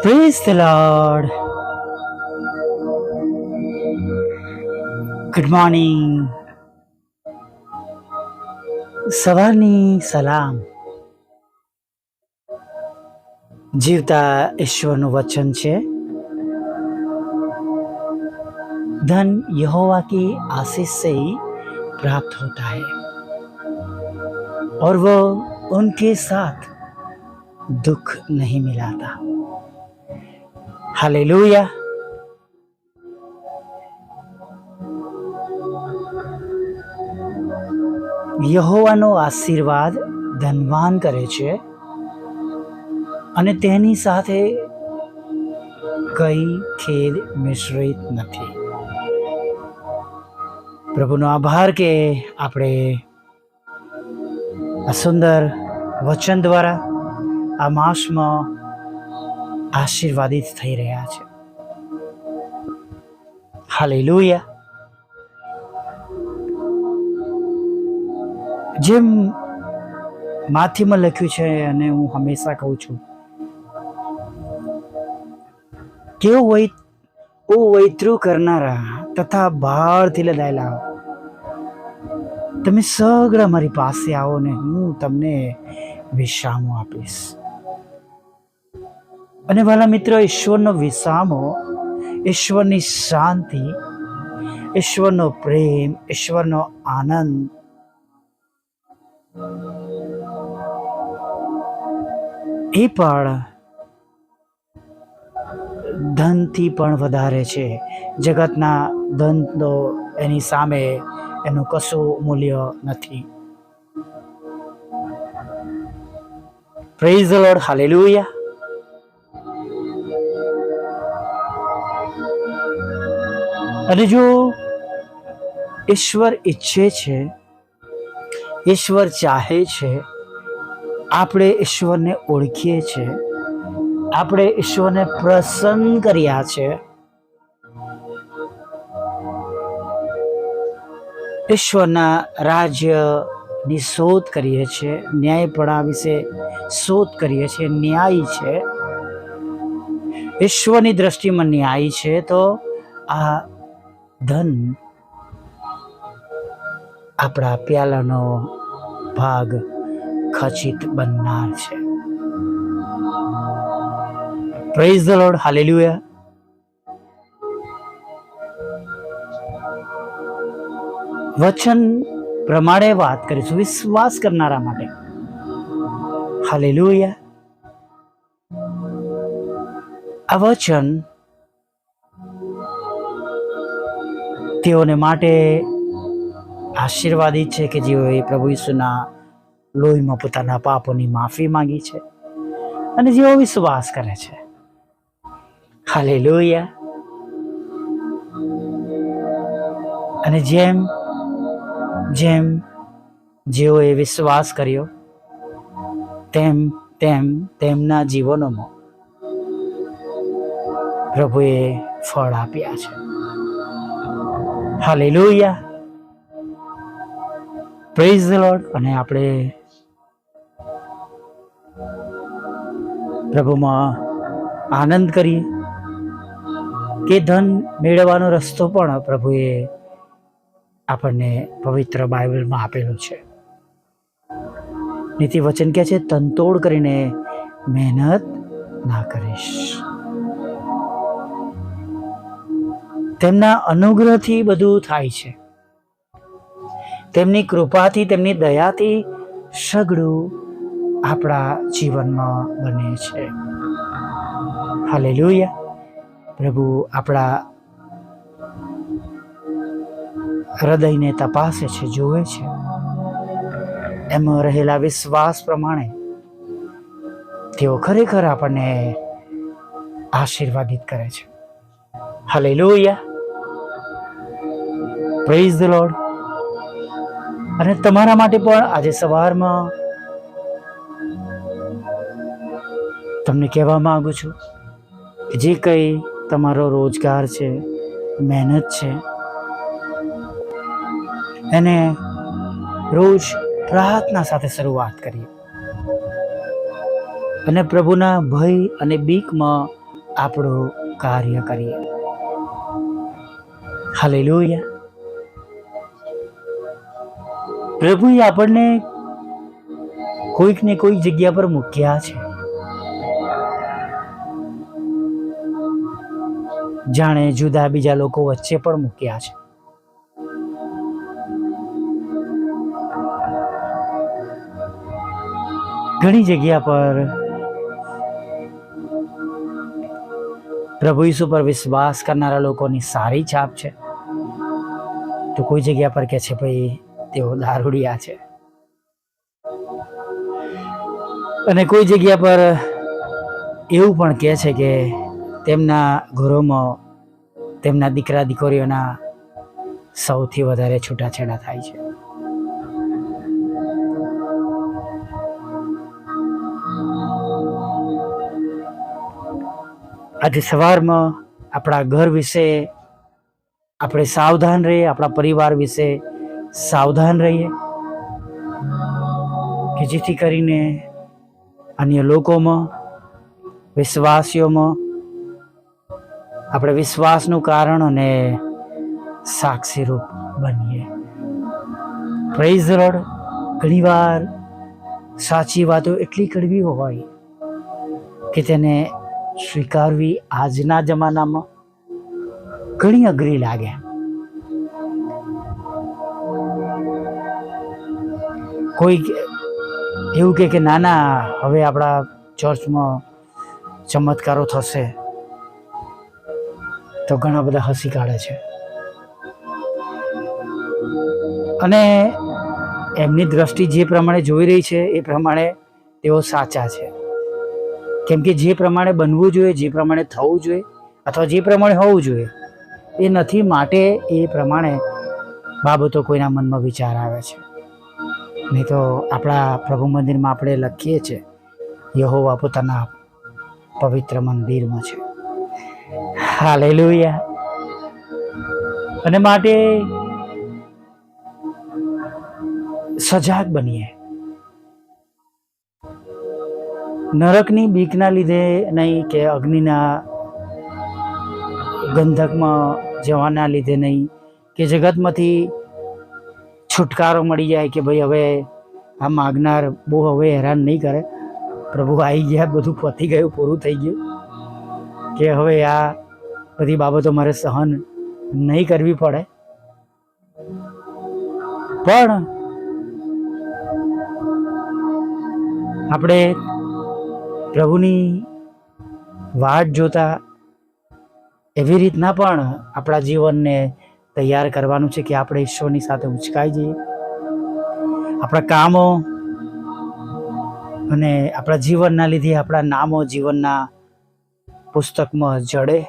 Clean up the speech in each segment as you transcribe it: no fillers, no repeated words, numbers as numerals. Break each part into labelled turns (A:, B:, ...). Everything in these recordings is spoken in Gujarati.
A: Praise the Lord. Good morning. સવારની સલામ. જીવતા ઈશ્વરનું વચન છે, धन यहोवा की आशीष से ही प्राप्त होता है और वो उनके साथ दुख नहीं मिलाता. हालेलुया. યહોવાનો આશીર્વાદ ધનવાન કરે છે અને તેની સાથે કઈ ખેદ મિશ્રિત નથી. પ્રભુનો આભાર કે આપણે આ સુંદર વચન દ્વારા આ માસમાં આશીર્વાદિત થઈ રહ્યા છે. હાલેલુયા. જેમ માથીમાં લખ્યું છે, અને હું હંમેશા કહું છું કે ઓ વૈતરું કરનારા તથા બહારથી લદાયેલા, તમે સગળા મારી પાસે આવો ને હું તમને વિશ્રામો આપીશ. અને વાલા મિત્રો, ઈશ્વરનો વિશ્રામો, ઈશ્વરની શાંતિ, ઈશ્વરનો પ્રેમ, ઈશ્વરનો આનંદ એ પણ ધનથી પણ વધારે છે. જગતના ધન તો એની સામે એનું કશું મૂલ્ય નથી. Praise the lord. હાલેલુયા. અને જો ઈશ્વર ઈચ્છે છે, ઈશ્વર ચાહે છે, આપણે ઈશ્વરને ઓળખીએ છીએ, આપણે ઈશ્વરને પ્રસન્ન કર્યા છે, ઈશ્વરના રાજ્યની શોધ કરીએ છીએ, ન્યાયપણા વિશે શોધ કરીએ છીએ, ન્યાય છે, ઈશ્વરની દ્રષ્ટિમાં ન્યાય છે, તો આ ધન આપણા પ્યાલાનો ભાગ ખચિત બનનાર છે. Praise the lord. હાલેલુયા. વચન પ્રમાણે વાત કરીશું વિશ્વાસ કરનારા માટે. હાલેલુયા. આ વચન તેઓને માટે આશીર્વાદિત છે કે જેઓએ પ્રભુ ઈસુના લોહીમાં પોતાના પાપોની માફી માંગી છે અને જેઓ વિશ્વાસ કરે છે. હાલેલુયા. અને જેમ જેમ જેઓએ વિશ્વાસ કર્યો તેમ તેમ તેમના જીવનોમાં પ્રભુએ ફળ આપ્યા છે. હાલેલુયા. Praise the lord. અને આપણે પ્રભુમાં આનંદ કરીએ કે ધન મેળવવાનો રસ્તો પણ પ્રભુએ આપણને પવિત્ર બાઇબલમાં આપેલો છે. નીતિ વચન કહે છે, તનતોડ કરીને મહેનત ના કરીશ. તેમના અનુગ્રહથી બધું થાય છે. તેમની કૃપાથી, તેમની દયાથી સગળું આપણા જીવનમાં બને છે. હાલેલુયા. પ્રભુ આપણા હૃદયને તપાસે છે, જોવે છે. એમાં રહેલા વિશ્વાસ પ્રમાણે તેઓ ખરેખર આપણને આશીર્વાદિત કરે છે. હાલેલુયા. Praise the lord. અને તમારા માટે પણ આજે સવારમાં તમને કહેવા માંગુ છું કે જે કંઈ તમારો રોજગાર છે, મહેનત છે, એને રોજ પ્રાર્થના સાથે શરૂઆત કરીએ અને પ્રભુના ભય અને બીકમાં આપણું કાર્ય કરીએ. હાલેલુયા. પ્રભુએ આપણને કોઈક ને કોઈક જગ્યા પર મૂક્યા છે, જાણે જુદા બીજા લોકો વચ્ચે પણ મૂક્યા છે. ઘણી જગ્યા પર પ્રભુ ઈસુ પર વિશ્વાસ કરનારા લોકોની સારી છાપ છે, તો કોઈ જગ્યા પર કે છે ભાઈ તેઓ દારૂડિયા છે, અને કોઈ જગ્યા પર એવું પણ કહે છે કે તેમના ઘરોમાં તેમના દીકરા દીકરીઓના સૌથી વધારે છૂટાછેડા થાય છે. આજે સવારમાં આપણા ઘર વિશે આપણે સાવધાન રહીએ, આપણા પરિવાર વિશે સાવધાન રહીએ, કે જેથી કરીને અન્ય લોકોમાં, વિશ્વાસીઓમાં આપણે વિશ્વાસનું કારણ અને સાક્ષીરૂપ બનીએ. Praise the lord. ઘણીવાર સાચી વાતો એટલી કડવી હોય કે તેને સ્વીકારવી આજના જમાનામાં ઘણી અઘરી લાગે. કોઈ એવું કે ના ના, હવે આપણા ચર્ચમાં ચમત્કારો થશે, તો ઘણા બધા હસી કાઢે છે, અને એમની દ્રષ્ટિ જે પ્રમાણે જોઈ રહી છે એ પ્રમાણે તેઓ સાચા છે. કેમ કે જે પ્રમાણે બનવું જોઈએ, જે પ્રમાણે થવું જોઈએ, અથવા જે પ્રમાણે હોવું જોઈએ એ નથી, માટે એ પ્રમાણે બાબતો કોઈના મનમાં વિચાર આવે છે. નહીં તો આપણા પ્રભુ મંદિરમાં આપણે લખીએ છીએ, યહોવા પોતાના પવિત્ર મંદિરમાં છે. હાલેલુયા. અને માટે સજાગ બનીએ. નરકની બીકના લીધે નહીં, કે અગ્નિના ગંધકમાં જવાના લીધે નહીં, કે જગતમાંથી છુટકારો મળી જાય કે ભાઈ હવે આ માગનાર બહુ હવે હેરાન નહીં કરે, પ્રભુ આવી ગયા, બધું પતી ગયું, પૂરું થઈ ગયું, કે હવે આ બધી બાબતો મારે સહન નહીં કરવી પડે. પણ આપણે પ્રભુની વાટ જોતા એવી રીતના પણ આપણા જીવનને તૈયાર કરવાનું છે કે આપણે ઈશ્વરની સાથે ઉચકાઈ જઈએ. આપણા કામો અને આપણા જીવનના લીધે આપણા નામો જીવનના પુસ્તકમાં જડે,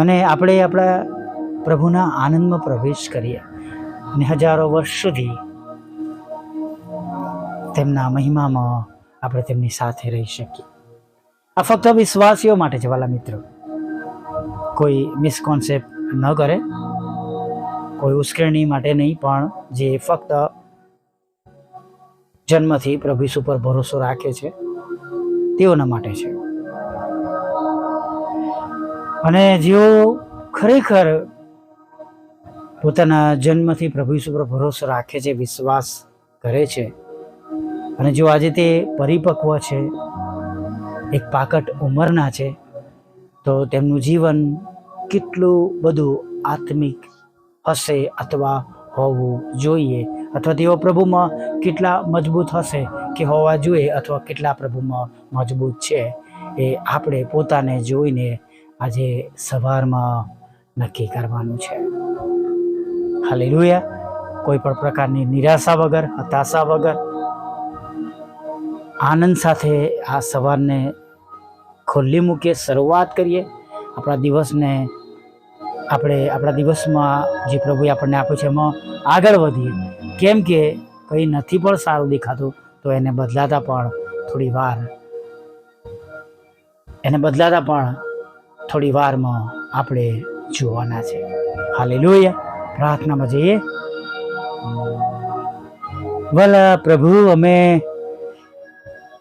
A: અને આપણે આપણા પ્રભુના આનંદમાં પ્રવેશ કરીએ, અને હજારો વર્ષ સુધી તેમના મહિમામાં આપણે તેમની સાથે રહી શકીએ. આ ફક્ત વિશ્વાસીઓ માટે છે વાલા મિત્રો. કોઈ મિસકોન્સેપ્ટ ન કરે, કોઈ ઉશ્કેરણી માટે નહીં, પણ જે ફક્ત જન્મથી પ્રભુ ઈસુ પર ભરોસો રાખે છે તેઓના માટે છે. અને જેઓ ખરેખર પોતાના જન્મથી પ્રભુ ઈસુ પર ભરોસો રાખે છે, વિશ્વાસ કરે છે, અને જો આજે તે પરિપક્વ છે, એક પાકટ ઉંમરના છે, તો તેમનું જીવન કેટલું બધું આત્મિક હશે અથવા હોવું જોઈએ, અથવા તેઓ પ્રભુમાં કેટલા મજબૂત હશે કે હોવા જોઈએ, અથવા કેટલા પ્રભુમાં મજબૂત છે, એ આપણે પોતાને જોઈને આજે સવારમાં નક્કી કરવાનું છે. હાલેલુયા. કોઈ પણ પ્રકારની નિરાશા વગર, હતાશા વગર, આનંદ સાથે આ સવારને ખુલ્લી મૂકીએ, શરૂઆત કરીએ. આપણા દિવસને આપણે આપણા દિવસમાં જે પ્રભુએ આપણને આપ્યું છે એમાં આગળ વધીએ. કેમ કે કંઈ નથી પણ સારું દેખાતું, તો એને બદલાતા પણ થોડી વારમાં આપણે જોવાના છે. હાલેલુયા. પ્રાર્થનામાં જઈએ. ભલા પ્રભુ, અમે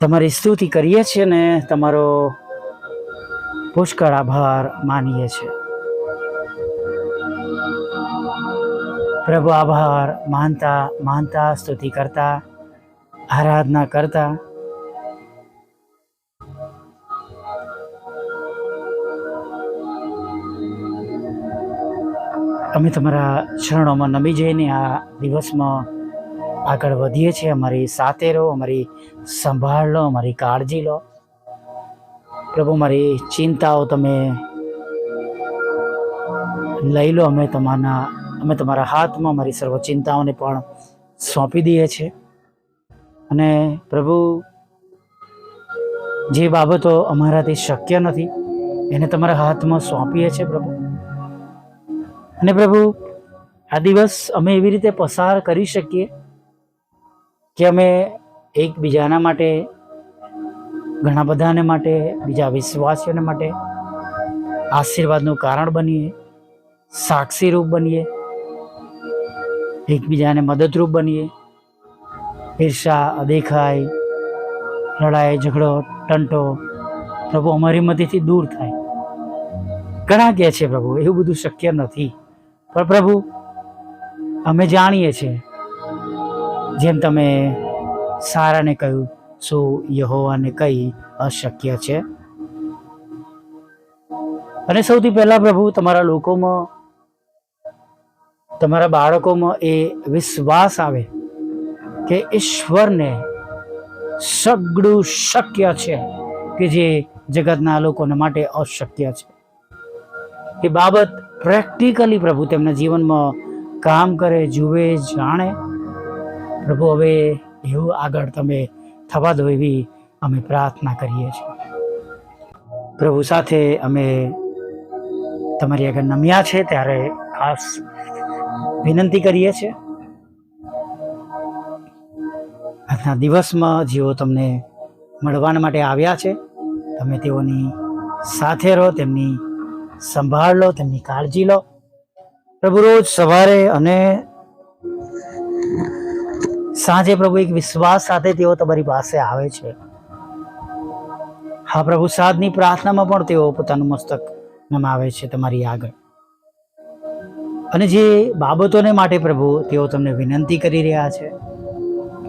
A: તમારી સ્તુતિ કરીએ છીએ ને તમારો પુષ્કળ આભાર માનીએ છીએ. પ્રભુ આભાર માનતા માનતા, સ્તુતિ કરતા, આરાધના કરતા અમે તમારા ચરણોમાં નમી જઈને આ દિવસમાં આગળ વધીએ છીએ. અમારી સાથે રહો, અમારી સંભાળ લો, અમારી કાળજી લો પ્રભુ. મારી ચિંતાઓ તમે લઈ લો. અમે તમારા હાથમાં અમારી સર્વ ચિંતાઓને પણ સોંપી દઈએ છીએ. અને પ્રભુ, જે બાબતો અમારાથી શક્ય નથી એને તમારા હાથમાં સોંપીએ છીએ પ્રભુ. અને પ્રભુ, આ દિવસ અમે એવી રીતે પસાર કરી શકીએ કે અમે એકબીજાના માટે, ઘણા બધાને માટે, બીજા વિશ્વાસીઓને માટે આશીર્વાદનું કારણ બનીએ, સાક્ષીરૂપ બનીએ, એકબીજાને મદદરૂપ બનીએ. ઈર્ષા, અદેખાઈ, લડાઈ, ઝઘડો, ટંટો પ્રભુ અમારી મધ્યથી દૂર થાય. ઘણા કહે છે પ્રભુ એવું બધું શક્ય નથી, પણ પ્રભુ અમે જાણીએ છીએ, જેમ તમે સારાને કહ્યું, શું યહોવાને કંઈ અશક્ય છે? અને સૌથી પહેલા પ્રભુ, તમારા લોકોમાં, તમારા બાળકોમાં એ વિશ્વાસ આવે કે ઈશ્વરને સગળું શક્ય છે, કે જે જગતના લોકોને માટે અશક્ય છે. એ બાબત પ્રેક્ટિકલી પ્રભુ તેમના જીવનમાં કામ કરે, જુએ, જાણે. પ્રભુ, હવે એવું આગળ તમે થવા દો એવી અમે પ્રાર્થના કરીએ છીએ પ્રભુ. સાથે અમે તમારી આગળ નમ્યા છે ત્યારે ખાસ વિનંતી કરીએ છીએ, આજના દિવસમાં જેઓ તમને મળવા માટે આવ્યા છે, તમે તેઓની સાથે રહો, તેમની સંભાળ લો, તેમની કાળજી લો પ્રભુ. રોજ સવારે અને સાંજે પ્રભુ એક વિશ્વાસ સાથે તેઓ તમારી પાસે આવે છે. હા પ્રભુ, સાંજની પ્રાર્થનામાં પણ તેઓ પોતાનું મસ્તક નમાવે છે તમારી આગળ. અને જે બાબતોને માટે પ્રભુ તેઓ તમને વિનંતી કરી રહ્યા છે,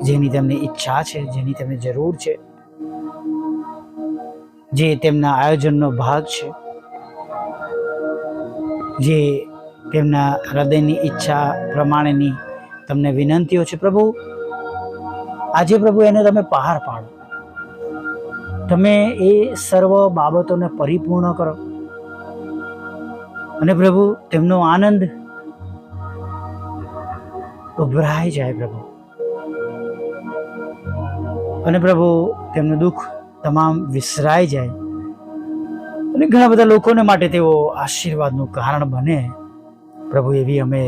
A: જેની તેમને ઈચ્છા છે, જેની તેમને જરૂર છે, જે તેમના આયોજનનો ભાગ છે, જે તેમના હૃદયની ઈચ્છા પ્રમાણેની તમને વિનંતીઓ છે પ્રભુ, આજે પ્રભુ એને તમે પાર પાડો. તમે એ સર્વ બાબતોને પરિપૂર્ણ કરો. અને પ્રભુ, તેમનો આનંદ ઉભરાઈ જાય પ્રભુ. અને પ્રભુ, તેમનું દુઃખ તમામ વિસરાઈ જાય. અને ઘણા બધા લોકોને માટે તેઓ આશીર્વાદનું કારણ બને પ્રભુ, એવી અમે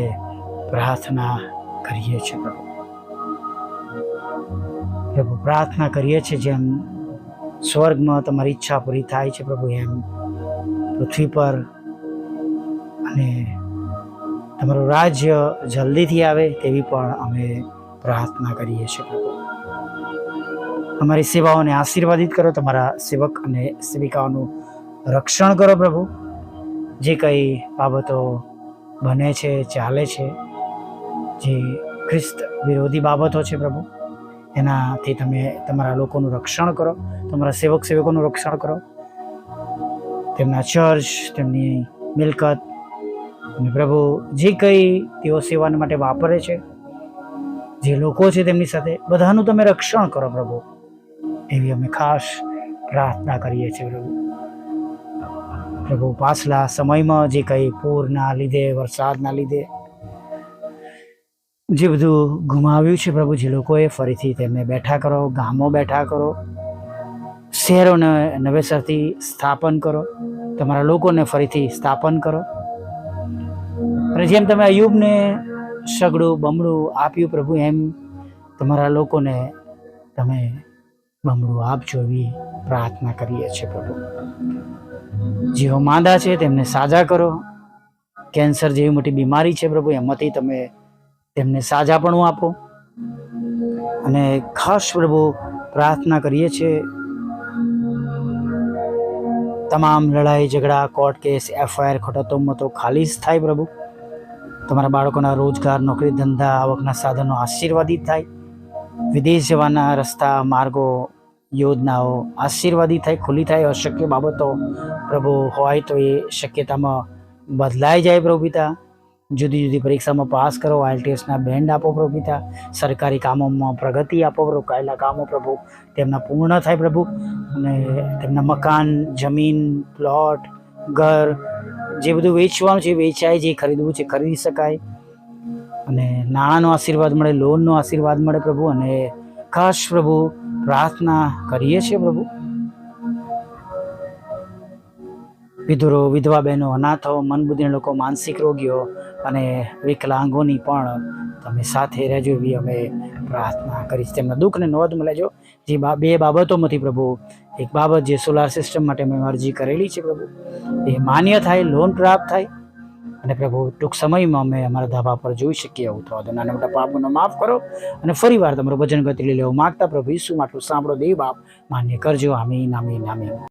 A: પ્રાર્થના કરીએ છીએ પ્રભુ. પ્રભુ, પ્રાર્થના કરીએ છીએ જેમ સ્વર્ગમાં તમારી ઈચ્છા પૂરી થાય છે પ્રભુ, એમ પૃથ્વી પર અને તમારું રાજ્ય જલ્દીથી આવે તેવી પણ અમે પ્રાર્થના કરીએ છીએ પ્રભુ. અમારી સેવાઓને આશીર્વાદિત કરો, તમારા સેવક અને સેવિકાઓનું રક્ષણ કરો પ્રભુ. જે કંઈ બાબતો બને છે, ચાલે છે, જે ખ્રિસ્ત વિરોધી બાબતો છે પ્રભુ, એનાથી તમે તમારા લોકોનું રક્ષણ કરો, તમારા સેવક સેવકોનું રક્ષણ કરો, તેમના ચર્ચ, તેમની મિલકત, અને પ્રભુ જે કંઈ તેઓ સેવાને માટે વાપરે છે, જે લોકો છે તેમની સાથે, બધાનું તમે રક્ષણ કરો પ્રભુ, એવી અમે ખાસ પ્રાર્થના કરીએ છીએ પ્રભુ. પ્રભુ, પાછલા સમયમાં જે કંઈ પૂરના લીધે, વરસાદના લીધે જે બધું ગુમાવ્યું છે પ્રભુ, જે લોકોએ, ફરીથી તેમને બેઠા કરો, ગામો બેઠા કરો, શહેરોને નવેસરથી સ્થાપન કરો, તમારા લોકોને ફરીથી સ્થાપન કરો. અને જેમ તમે અયુબને સગડું બમણું આપ્યું પ્રભુ, એમ તમારા લોકોને તમે બમણું આપજો એવી પ્રાર્થના કરીએ છીએ પ્રભુ. જેઓ માંદા છે તેમને સાજા કરો. કેન્સર જેવી મોટી બીમારી છે પ્રભુ, એમાંથી તમે તેમને સાજાપણું આપો. અને ખાસ પ્રભુ પ્રાર્થના કરીએ છીએ તમામ લડાઈ ઝઘડા કોર્ટ કેસ FIR ખોટા તોમતો ખાલીસ થાય પ્રભુ. તમારા બાળકોના રોજગાર નોકરી ધંધા આવકના સાધનો આશીર્વાદિત થાય. વિદેશ જવાના રસ્તા માર્ગો યોજનાઓ આશીર્વાદિત થાય, ખુલ્લી થાય. અશક્ય બાબતો પ્રભુ હોય તો એ શક્યતામાં બદલાઈ જાય પ્રભુ પિતા. જુદી જુદી પરીક્ષામાં પાસ કરો, IELTSના બેન્ડ આપો પ્રભુ પિતા. સરકારી કામોમાં પ્રગતિ આપો પ્રભુ. કરેલા કામો પ્રભુ તેમના પૂર્ણ થાય પ્રભુ. અને તેમના મકાન, જમીન, પ્લોટ, ઘર જે બધું વેચવાનું છે વેચાય, જે ખરીદવું છે ખરીદી શકાય. અને નાણાંનો આશીર્વાદ મળે, લોનનો આશીર્વાદ મળે પ્રભુ. અને ખાસ પ્રભુ પ્રાર્થના કરીએ છીએ પ્રભુ, વિધુરો, વિધવા બહેનો, અનાથો, મન બુદ્ધિના લોકો, માનસિક રોગીઓ અને વિકલાંગોની પણ તમે સાથે રહેજો એવી અમે પ્રાર્થના કરી છે. તેમના દુઃખને નોંધમાં લેજો. જે બે બાબતોમાંથી પ્રભુ એક બાબત જે સોલાર સિસ્ટમ માટે મેં અરજી કરેલી છે પ્રભુ એ માન્ય થાય, લોન પ્રાપ્ત થાય. અને પ્રભુ ટૂંક સમયમાં અમે અમારા ધાબા પર જોઈ શકીએ એવું થવા દો. નાના મોટા પાપોનો માફ કરો અને ફરી વાર તમારું ભજન ગતિ લેવું માગતા પ્રભુ ઈસુ માટલું સાંભળો દેવ બાપ, માન્ય કરજો. આમીન, આમીન, આમીન.